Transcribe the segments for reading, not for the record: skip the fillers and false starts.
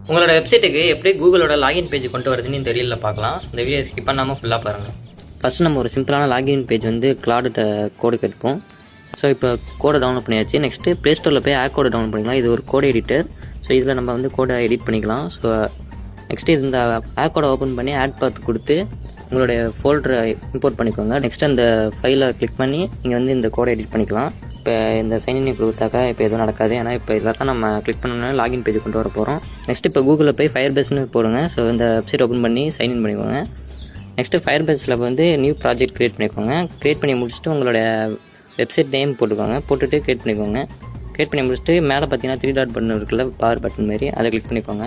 உங்களோட வெப்சைட்டுக்கு எப்படி கூகுளோட லாகின் பேஜ் கொண்டு வரதுன்னு தெரியல பார்க்கலாம். இந்த வீடியோ ஸ்கிப் பண்ணாமல் ஃபுல்லாக பாருங்கள். ஃபஸ்ட்டு நம்ம ஒரு சிம்பிளான லாகின் பேஜ் வந்து கிளாடுட்ட கோடு கேட்போம். ஸோ இப்போ கோடை டவுன்லோட் பண்ணியாச்சு. நெக்ஸ்ட்டு ப்ளே ஸ்டோரில் போய் கோடை டவுன்லோட் பண்ணிக்கலாம். இது ஒரு கோட் எடிட்டர். ஸோ இதில் நம்ம வந்து கோடை எடிட் பண்ணிக்கலாம். ஸோ நெக்ஸ்ட்டு இந்த கோடை ஓப்பன் பண்ணி ஆட் பாத் கொடுத்து உங்களுடைய ஃபோல்டரை இம்போர்ட் பண்ணிக்கோங்க. நெக்ஸ்ட்டு அந்த ஃபைலை கிளிக் பண்ணி நீங்கள் வந்து இந்த கோடை எடிட் பண்ணிக்கலாம். இப்போ இந்த சைன்இன் கொடுத்தாக்கா இப்போ எதுவும் நடக்காது. ஏன்னா இப்போ இதில் தான் நம்ம கிளிக் பண்ணோன்னா லாகின் பேஜ் கொண்டு வர போகிறோம். நெக்ஸ்ட்டு இப்போ கூகுளில் போய் ஃபயர்பேஸ்னு போடுங்க. ஸோ இந்த வெப்சைட் ஓப்பன் பண்ணி சைன்இன் பண்ணிக்கோங்க. நெக்ஸ்ட்டு ஃபயர்பேஸில் வந்து நியூ ப்ராஜெக்ட் க்ரியேட் பண்ணிக்கோங்க. க்ரியேட் பண்ணி முடிச்சுட்டு உங்களோட வெப்சைட் நேம் போட்டுக்கோங்க. போட்டுட்டு க்ரியேட் பண்ணிக்கோங்க. க்ரியேட் பண்ணி முடிச்சுட்டு மேலே பார்த்தீங்கன்னா 3 டாட் பட்டன் இருக்குல்ல, பவர் பட்டன் மாரி, அதை கிளிக் பண்ணிக்கோங்க.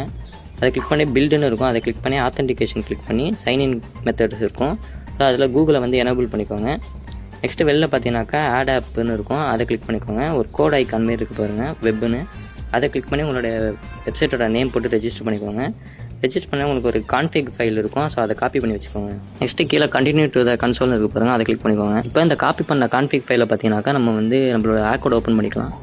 அதை கிளிக் பண்ணி பில்டுன்னு இருக்கும், அதை கிளிக் பண்ணி ஆத்தென்டிகேஷன் கிளிக் பண்ணி சைன்இன் மெத்தட்ஸ் இருக்கும். ஸோ அதில் கூகுளை வந்து எனேபிள் பண்ணிக்கோங்க. நெக்ஸ்ட்டு வெளில பார்த்தீங்கன்னாக்கா ஆட் ஆப்னு இருக்கும், அதை கிளிக் பண்ணிக்கோங்க. ஒரு கோட் ஐக்கான் மாரி இருக்குது பாருங்கள், வெப்புன்னு, அதை கிளிக் பண்ணி உங்களோட வெப்சைட்டோட நேம் போட்டு ரெஜிஸ்டர் பண்ணிக்கோங்க. ரெஜிஸ்டர் பண்ணால் உங்களுக்கு ஒரு கான்ஃபிக் ஃபைல் இருக்கும். ஸோ அதை காப்பி பண்ணி வச்சுக்கோங்க. நெக்ஸ்ட்டு கீழே கண்டினியூ டு த கன்சோல்னு இருக்குது பாருங்கள், அதை கிளிக் பண்ணிக்கோங்க. இப்போ இந்த காப்பி பண்ண கான்ஃபிக் ஃபைலை பார்த்தீங்கன்னாக்கா நம்ம வந்து நம்மளோட கோட் ஓப்பன் பண்ணிக்கலாம்.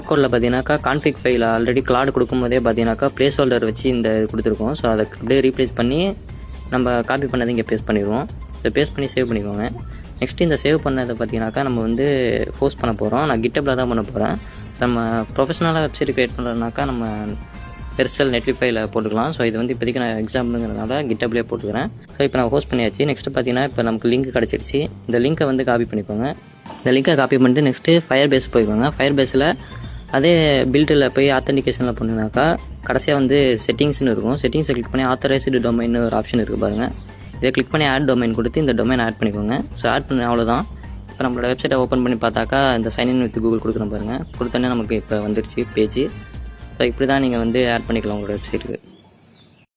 கோடில் பார்த்தீங்கன்னாக்கா கான்ஃபிக் ஃபைல் ஆல்ரெடி கிளாட் கொடுக்கும்போதே பார்த்தீங்கன்னாக்கா ப்ளேஸ் ஹோல்டர் வச்சு இந்த இது கொடுத்துருக்கோம். ஸோ அதை அப்படியே ரீப்ளேஸ் பண்ணி நம்ம காப்பி பண்ணதை இங்கே பேஸ்ட் பண்ணிடுவோம். இதை பேஸ்ட் பண்ணி சேவ் பண்ணிக்கோங்க. நெக்ஸ்ட்டு இந்த சேவ் பண்ணதை பார்த்தீங்கன்னாக்கா நம்ம வந்து போஸ்ட் பண்ண போகிறோம். நான் கிட்டப்பில் தான் பண்ண போகிறேன். ஸோ நம்ம ப்ரொஃபஷனலாக வெப்சைட் க்ரியேட் பண்ணுறதுனாக்கா நம்ம பெர்சல் நெட்லிஃபைல போட்டுக்கலாம். ஸோ இது வந்து இப்போதைக்கு நான் எக்ஸாம்பிளுங்கிறதுனால கிட்டப்லேயே போட்டுக்கிறேன். ஸோ இப்போ நான் ஹோஸ்ட் பண்ணியாச்சு. நெக்ஸ்ட்டு பார்த்தீங்கன்னா இப்போ நமக்கு லிங்க் கிடச்சிருச்சு. இந்த லிங்க்கை வந்து காப்பி பண்ணிக்கோங்க. இந்த லிங்க்கை காப்பி பண்ணிட்டு நெக்ஸ்ட்டு ஃபயர்பேஸ் போய்க்கோங்க. ஃபயர்பேஸில் அதே பில்டில் போய் ஆத்தென்டிகேஷனில் பண்ணினாக்கா கடைசியாக வந்து செட்டிங்ஸ்னு இருக்கும். செட்டிங்ஸை கிளிக் பண்ணி ஆத்தரைஸ்டு டொமைன் ஒரு ஆப்ஷன் இருக்குது பாருங்கள். இதை கிளிக் பண்ணி ஆட் டொமைன் கொடுத்து இந்த டொமைன் ஆட் பண்ணிக்கோங்க. ஸோ ஆட் பண்ண அவ்வளோதான். இப்போ நம்மளோட வெப்சைட்டை ஓப்பன் பண்ணி பார்த்தாக்கா இந்த சைன்இன் வித் கூகுள் கொடுக்குறோம் பாருங்கள். கொடுத்தோன்னே நமக்கு இப்போ வந்துருச்சு பேஜ். ஸோ இப்படி தான் நீங்கள் வந்து ஆட் பண்ணிக்கலாம் உங்களோட வெப்சைட்டுக்கு.